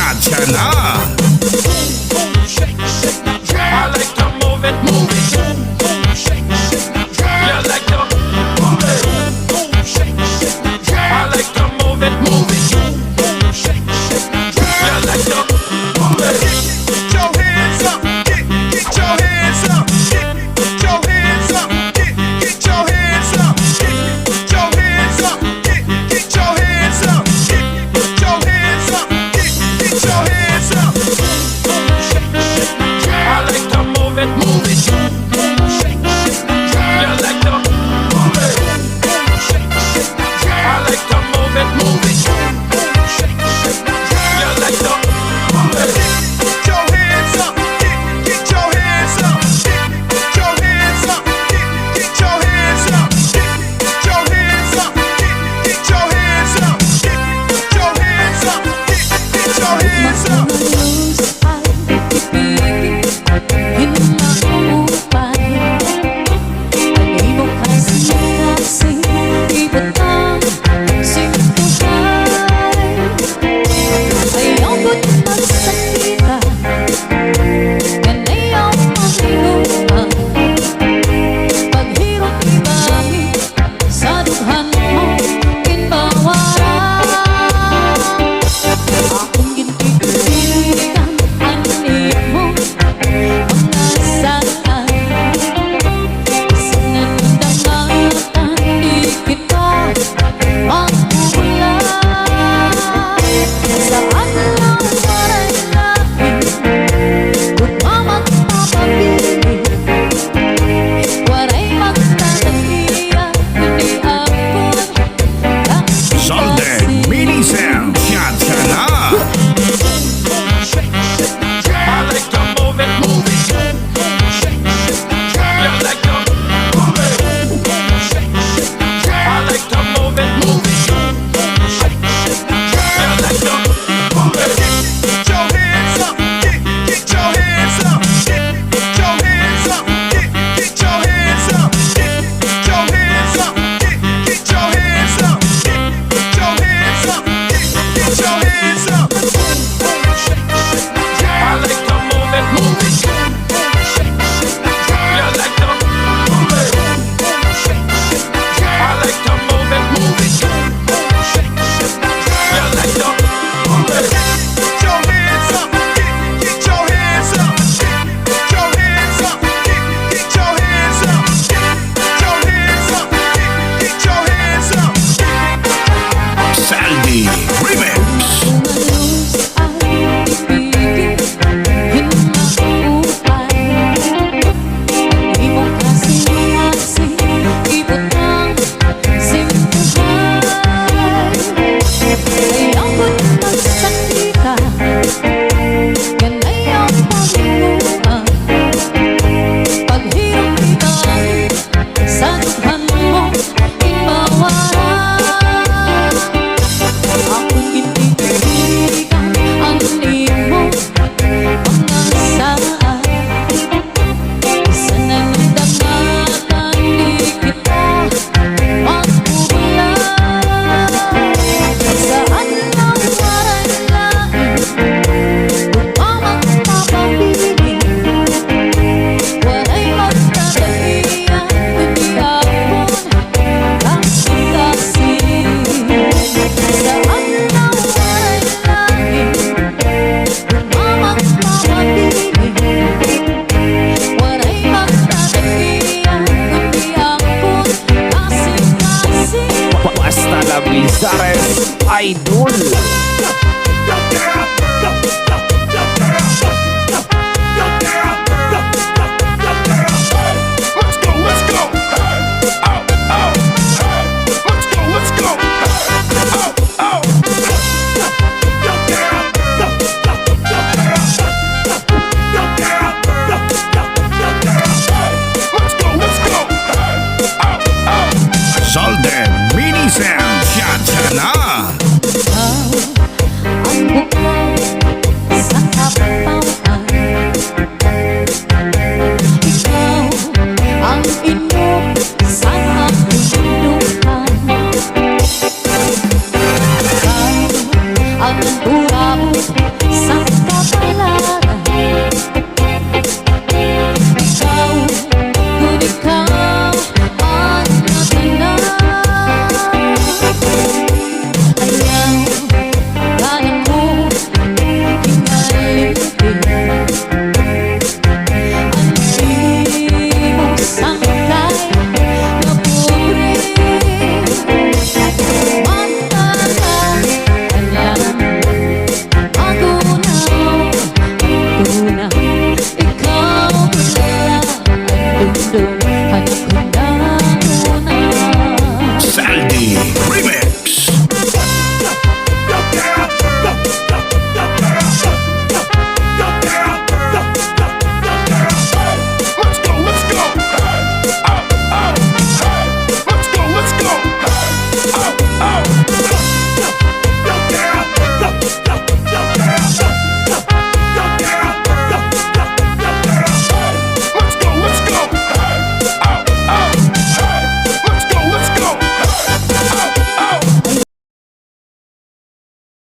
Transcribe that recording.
Chacha na. I like to move it, move it. Shake, shake, you like to move it. I like to move it, move it. Shake, you like to move it. Get your hands up, get your hands up, get your hands up, get your hands up, get your hands up, get your hands up, get your hands up, get your hands up. I like to move it, move it. You like to move it. I like to move it, move it. You like to move it. Get your hands up, get your hands up, get your hands up, get your hands up, get your hands up, get your hands up, get your hands up, get your hands up. Idol.